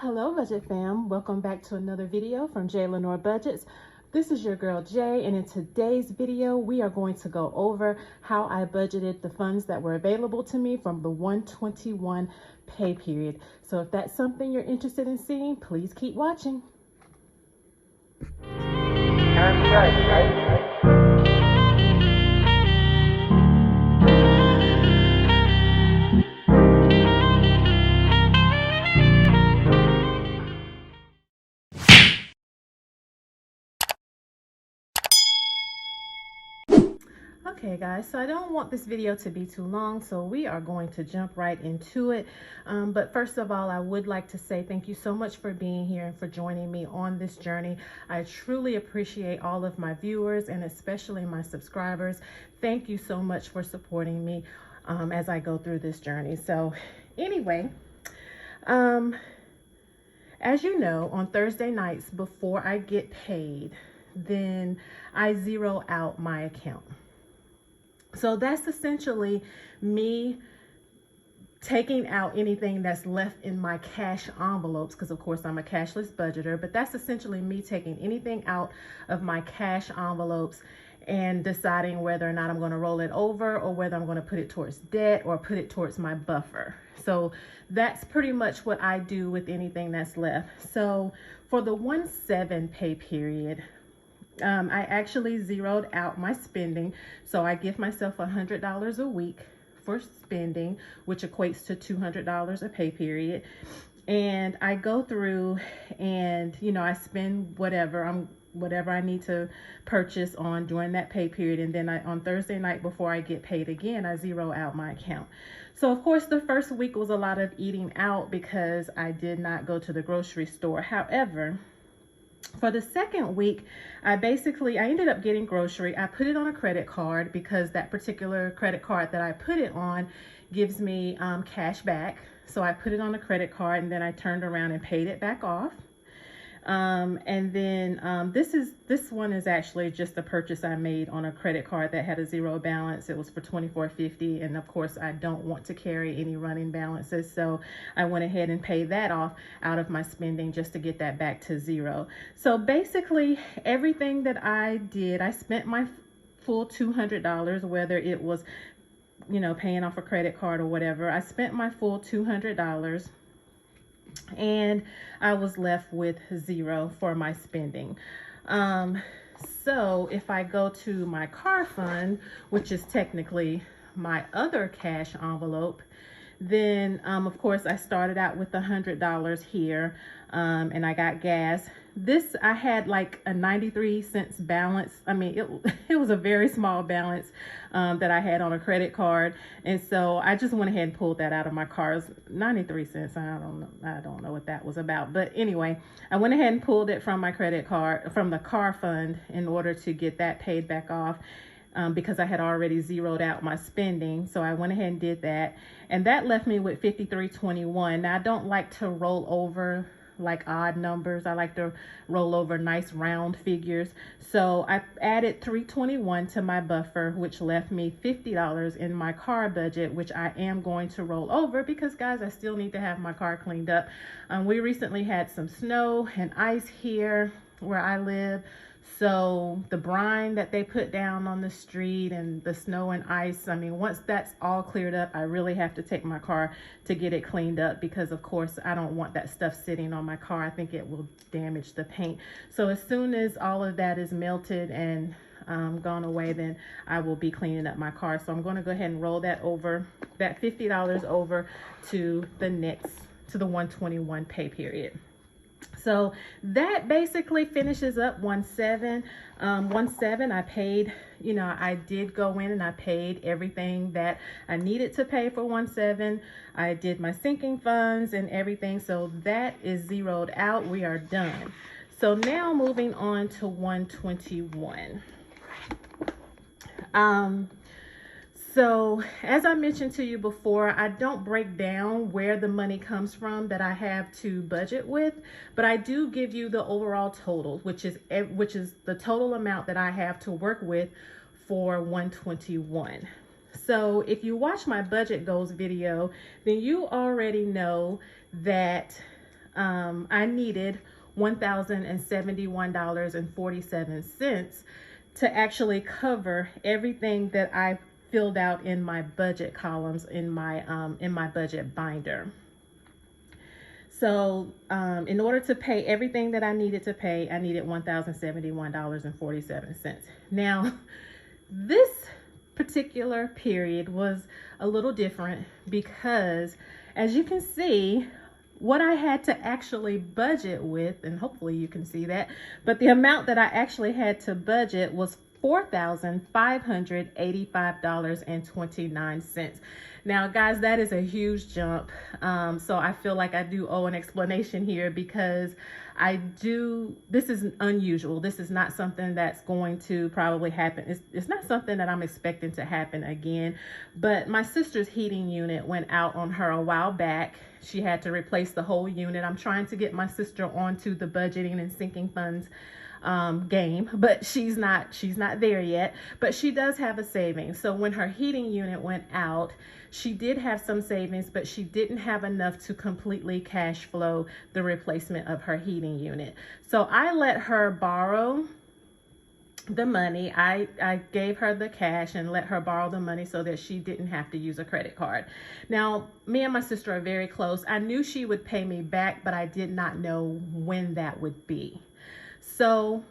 Hello budget fam, welcome back to another video from J Lenore Budgets. This is your girl Jay, and in today's video we are going to go over how I budgeted the funds that were available to me from the 121 pay period. So if that's something you're interested in seeing, please keep watching. Okay guys, so I don't want this video to be too long, so we are going to jump right into it. But first of all, I would like to say thank you so much for being here and for joining me on this journey. I truly appreciate all of my viewers and especially my subscribers. Thank you so much for supporting me as I go through this journey. So anyway, as you know, on Thursday nights before I get paid, then I zero out my account. So that's essentially me taking out anything that's left in my cash envelopes, because of course I'm a cashless budgeter, but that's essentially me taking anything out of my cash envelopes and deciding whether or not I'm going to roll it over or whether I'm going to put it towards debt or put it towards my buffer. So that's pretty much what I do with anything that's left. So for the 1/7 pay period, I actually zeroed out my spending. So I give myself $100 a week for spending, which equates to $200 a pay period. And I go through and, I spend whatever I need to purchase on during that pay period. And then on Thursday night before I get paid again, I zero out my account. So of course the first week was a lot of eating out because I did not go to the grocery store. However, for the second week, I ended up getting grocery. I put it on a credit card because that particular credit card that I put it on gives me cash back. So I put it on a credit card and then I turned around and paid it back off. And then this one is actually just a purchase I made on a credit card that had a zero balance. It was for $24.50, and of course I don't want to carry any running balances, so I went ahead and paid that off out of my spending just to get that back to zero. So basically everything that I did, I spent my full $200, whether it was paying off a credit card or whatever. I spent my full $200 and I was left with zero for my spending. So if I go to my car fund, which is technically my other cash envelope, then of course I started out with $100 here, and I got gas. This, I had like a 93 cents balance. I mean, it was a very small balance that I had on a credit card, and so I just went ahead and pulled that out of my car. It was 93 cents. I don't know what that was about, but anyway, I went ahead and pulled it from my credit card, from the car fund, in order to get that paid back off. Because I had already zeroed out my spending. So I went ahead and did that. And that left me with $53.21. Now I don't like to roll over like odd numbers. I like to roll over nice round figures. So I added $3.21 to my buffer, which left me $50 in my car budget, which I am going to roll over because, guys, I still need to have my car cleaned up. We recently had some snow and ice here where I live. So the brine that they put down on the street and the snow and ice, I mean, once that's all cleared up, I really have to take my car to get it cleaned up because, of course, I don't want that stuff sitting on my car. I think it will damage the paint. So as soon as all of that is melted and gone away, then I will be cleaning up my car. So I'm going to go ahead and roll that over, that $50 over to the 121 pay period. So that basically finishes up 1/7. 1/7, I paid, I did go in and I paid everything that I needed to pay for 1/7. I did my sinking funds and everything. So that is zeroed out. We are done. So now moving on to 121. So as I mentioned to you before, I don't break down where the money comes from that I have to budget with, but I do give you the overall total, which is the total amount that I have to work with for 121. So if you watch my budget goals video, then you already know that I needed $1,071.47 to actually cover everything that I filled out in my budget columns in my budget binder. So in order to pay everything that I needed to pay, I needed $1,071.47. Now, this particular period was a little different because, as you can see, what I had to actually budget with, and hopefully you can see that, but the amount that I actually had to budget was $4,585.29. Now, guys, that is a huge jump. So I feel like I do owe an explanation here because this is unusual. This is not something that's going to probably happen. It's not something that I'm expecting to happen again, but my sister's heating unit went out on her a while back. She had to replace the whole unit. I'm trying to get my sister onto the budgeting and sinking funds game, but she's not there yet, but she does have a savings. So when her heating unit went out, she did have some savings, but she didn't have enough to completely cash flow the replacement of her heating unit. So I let her borrow the money. I gave her the cash and let her borrow the money so that she didn't have to use a credit card. Now, me and my sister are very close. I knew she would pay me back, but I did not know when that would be. So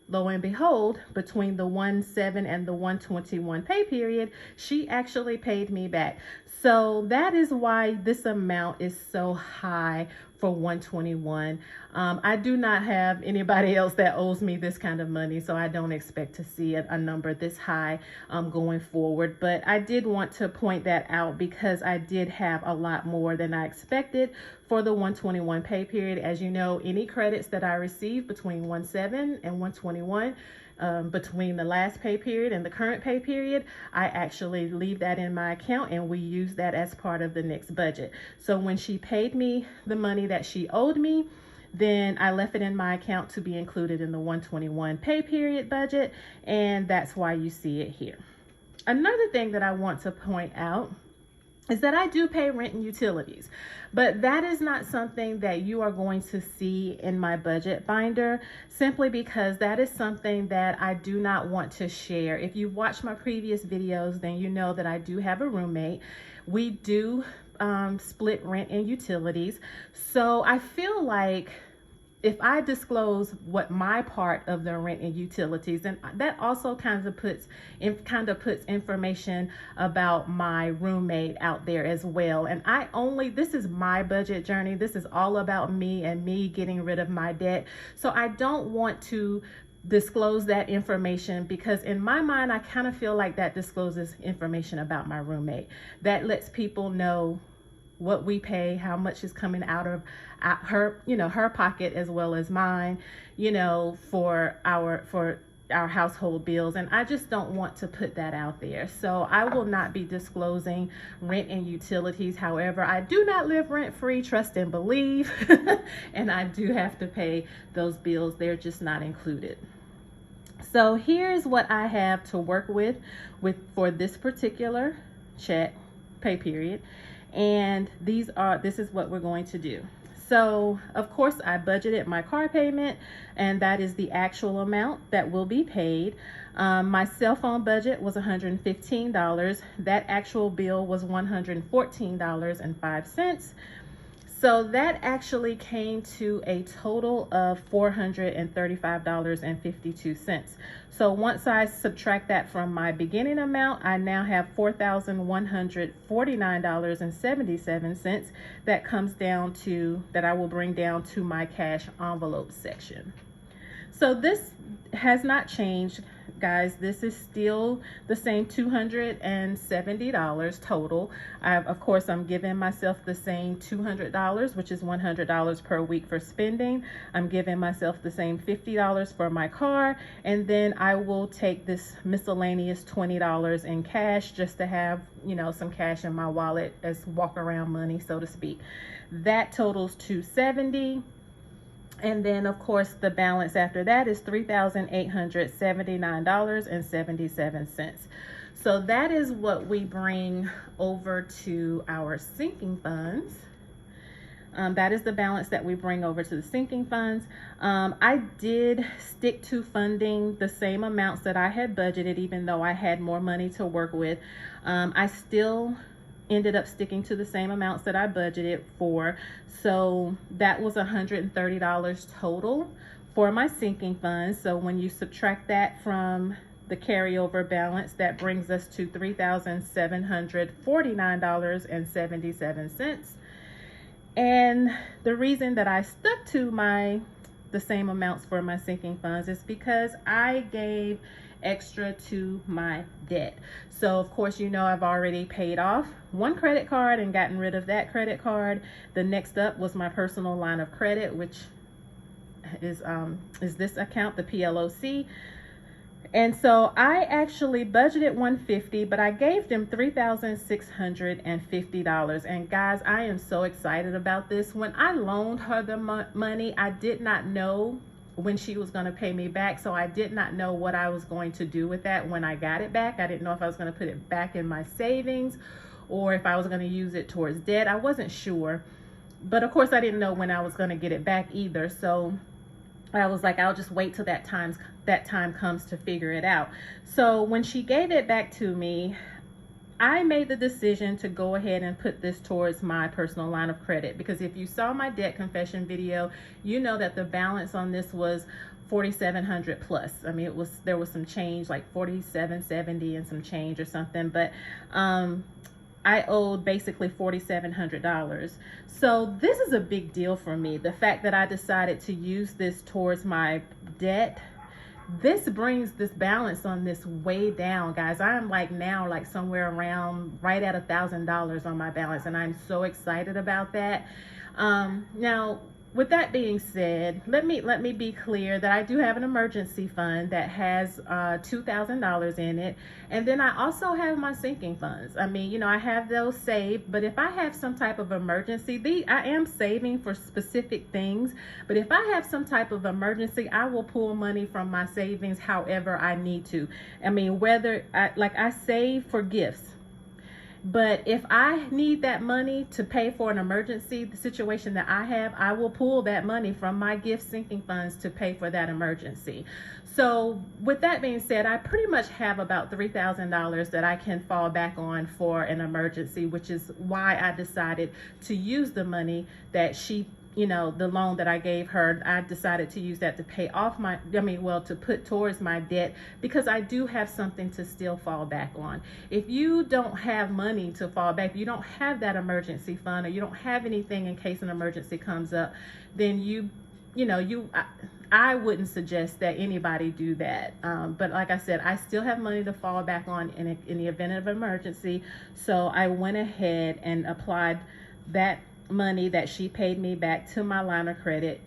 lo and behold, between the 1/7 and the 1/21 pay period, she actually paid me back. So that is why this amount is so high for 1/21. I do not have anybody else that owes me this kind of money, so I don't expect to see a number this high going forward. But I did want to point that out because I did have a lot more than I expected for the 1/21 pay period. As you know, any credits that I receive between 1/7 and 1/21, between the last pay period and the current pay period, I actually leave that in my account and we use that as part of the next budget. So when she paid me the money that she owed me, then I left it in my account to be included in the 1/21 pay period budget, and that's why you see it here. Another thing that I want to point out is that I do pay rent and utilities, but that is not something that you are going to see in my budget binder, simply because that is something that I do not want to share. If you've watched my previous videos, then you know that I do have a roommate. We do split rent and utilities. So I feel like if I disclose what my part of the rent and utilities, and that also kind of puts information about my roommate out there as well. And this is my budget journey. This is all about me and me getting rid of my debt. So I don't want to disclose that information because in my mind, I kind of feel like that discloses information about my roommate. That lets people know what we pay, how much is coming out of her, her pocket as well as mine, for our household bills. And I just don't want to put that out there. So I will not be disclosing rent and utilities. However, I do not live rent free, trust and believe. And I do have to pay those bills. They're just not included. So here's what I have to work with for this particular pay period. And this is what we're going to do. So of course I budgeted my car payment, and that is the actual amount that will be paid. My cell phone budget was $115. That actual bill was $114.05. So that actually came to a total of $435.52. So once I subtract that from my beginning amount, I now have $4,149.77 that comes down to, that I will bring down to my cash envelope section. So this has not changed, guys. This is still the same $270 total. Of course, I'm giving myself the same $200, which is $100 per week for spending. I'm giving myself the same $50 for my car, and then I will take this miscellaneous $20 in cash just to have, some cash in my wallet as walk around money, so to speak. That totals $270. And then, of course, the balance after that is $3,879.77. So that is what we bring over to our sinking funds. That is the balance that we bring over to the sinking funds. I did stick to funding the same amounts that I had budgeted, even though I had more money to work with. I still ended up sticking to the same amounts that I budgeted for. So that was $130 total for my sinking funds. So when you subtract that from the carryover balance, that brings us to $3,749.77. And the reason that I stuck to the same amounts for my sinking funds is because I gave extra to my debt. So of course, you know, I've already paid off one credit card and gotten rid of that credit card. The next up was my personal line of credit, which is this account, the PLOC. And so I actually budgeted $150, but I gave them $3,650. And guys, I am so excited about this. When I loaned her the money, I did not know when she was going to pay me back. So I did not know what I was going to do with that when I got it back. I didn't know if I was going to put it back in my savings or if I was going to use it towards debt. I wasn't sure. But of course, I didn't know when I was going to get it back either. So I was like, I'll just wait till that time comes to figure it out. So when she gave it back to me, I made the decision to go ahead and put this towards my personal line of credit, because if you saw my debt confession video, you know that the balance on this was $4,700 plus. I mean, there was some change, like $4,770 and some change or something, but I owed basically $4,700. So this is a big deal for me. The fact that I decided to use this towards my debt, this brings this balance on this way down, guys. I'm now somewhere around right at $1,000 on my balance, and I'm so excited about that. Now, with that being said, let me be clear that I do have an emergency fund that has $2,000 in it, and then I also have my sinking funds. I mean, you know, I have those saved, but if I have some type of emergency, I am saving for specific things, but if I have some type of emergency, I will pull money from my savings however I need to. I mean, whether I save for gifts. But if I need that money to pay for an emergency, the situation that I have, I will pull that money from my gift sinking funds to pay for that emergency. So with that being said, I pretty much have about $3,000 that I can fall back on for an emergency, which is why I decided to use the money that the loan that I gave her. I decided to use that to pay off to put towards my debt, because I do have something to still fall back on. If you don't have money to fall back, if you don't have that emergency fund, or you don't have anything in case an emergency comes up, then I wouldn't suggest that anybody do that. But like I said, I still have money to fall back on in the event of emergency. So I went ahead and applied that money that she paid me back to my line of credit.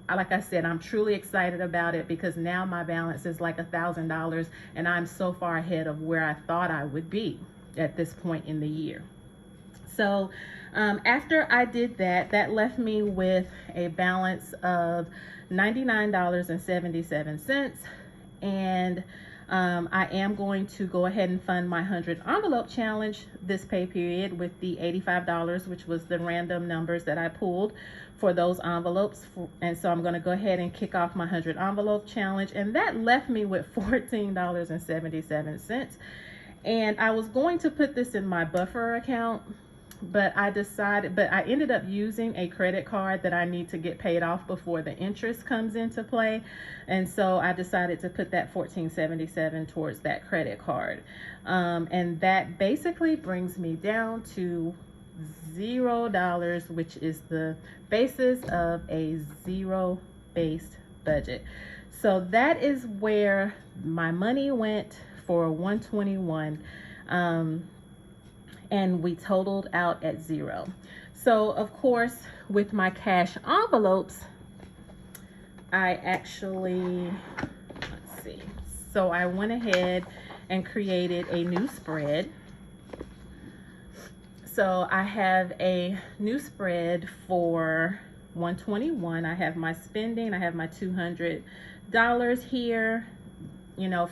Like I said, I'm truly excited about it, because now my balance is like $1,000, and I'm so far ahead of where I thought I would be at this point in the year. So after I did that, that left me with a balance of $99.77, and I am going to go ahead and fund my 100 envelope challenge this pay period with the $85, which was the random numbers that I pulled for those envelopes. And so I'm going to go ahead and kick off my 100 envelope challenge, and that left me with $14.77. And I was going to put this in my buffer account, but I ended up using a credit card that I need to get paid off before the interest comes into play. And so I decided to put that $14.77 towards that credit card. And that basically brings me down to $0, which is the basis of a zero-based budget. So that is where my money went for 121. And we totaled out at $0. So of course, with my cash envelopes, I actually, let's see. So I went ahead and created a new spread. So I have a new spread for 121. I have my spending, I have my $200 here,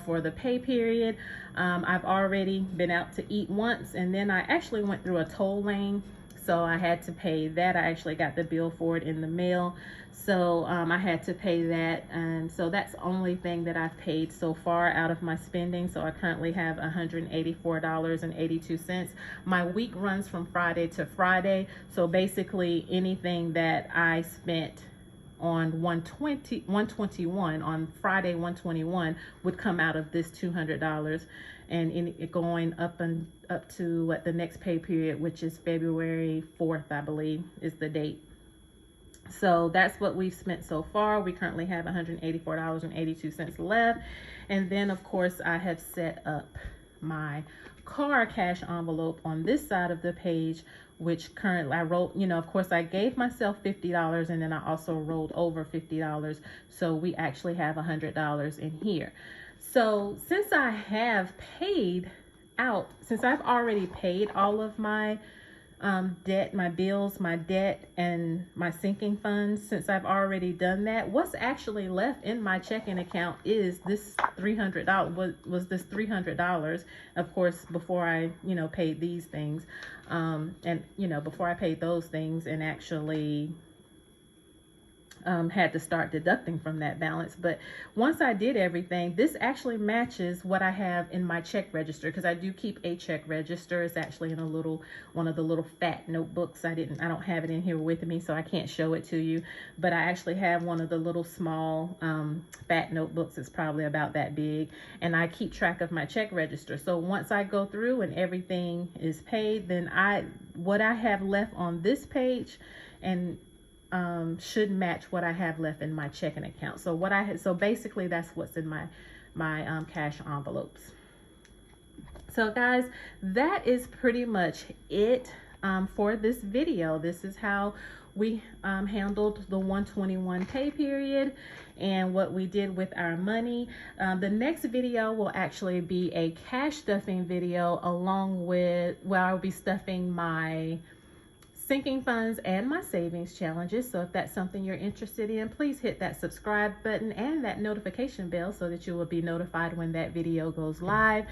for the pay period. I've already been out to eat once, and then I actually went through a toll lane. So I had to pay that. I actually got the bill for it in the mail. So I had to pay that. And so that's the only thing that I've paid so far out of my spending. So I currently have $184.82. My week runs from Friday to Friday. So basically anything that I spent on 121 on Friday 121 would come out of this $200, and it going up to what the next pay period, which is February 4th, I believe is the date. So that's what we've spent so far. We currently have $184.82 left. And then of course I have set up my car cash envelope on this side of the page, which currently I wrote, of course I gave myself $50 and then I also rolled over $50. So we actually have $100 in here. So since I have paid out, since I've already paid all of my debt, my bills, my debt, and my sinking funds, since I've already done that, what's actually left in my checking account is this $300. Was this $300, of course, before I paid these things, and before I paid those things and actually had to start deducting from that balance. But once I did everything, this actually matches what I have in my check register, because I do keep a check register. It's actually in one of the little fat notebooks. I don't have it in here with me, so I can't show it to you, but I actually have one of the little small fat notebooks. It's probably about that big, and I keep track of my check register. So once I go through and everything is paid, then what I have left on this page and should match what I have left in my checking account. So so basically that's what's in my cash envelopes. So guys, that is pretty much it for this video. This is how we handled the 121 pay period and what we did with our money. The next video will actually be a cash stuffing video, along with, well, I'll be stuffing my sinking funds and my savings challenges. So if that's something you're interested in, please hit that subscribe button and that notification bell so that you will be notified when that video goes live.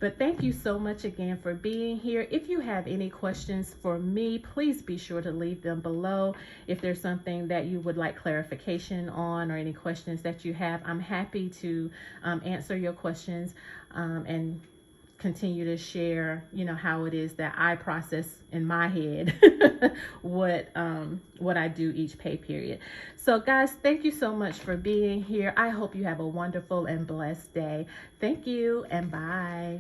But thank you so much again for being here. If you have any questions for me, please be sure to leave them below. If there's something that you would like clarification on, or any questions that you have, I'm happy to answer your questions and continue to share, how it is that I process in my head what I do each pay period. So guys, thank you so much for being here. I hope you have a wonderful and blessed day. Thank you, and bye.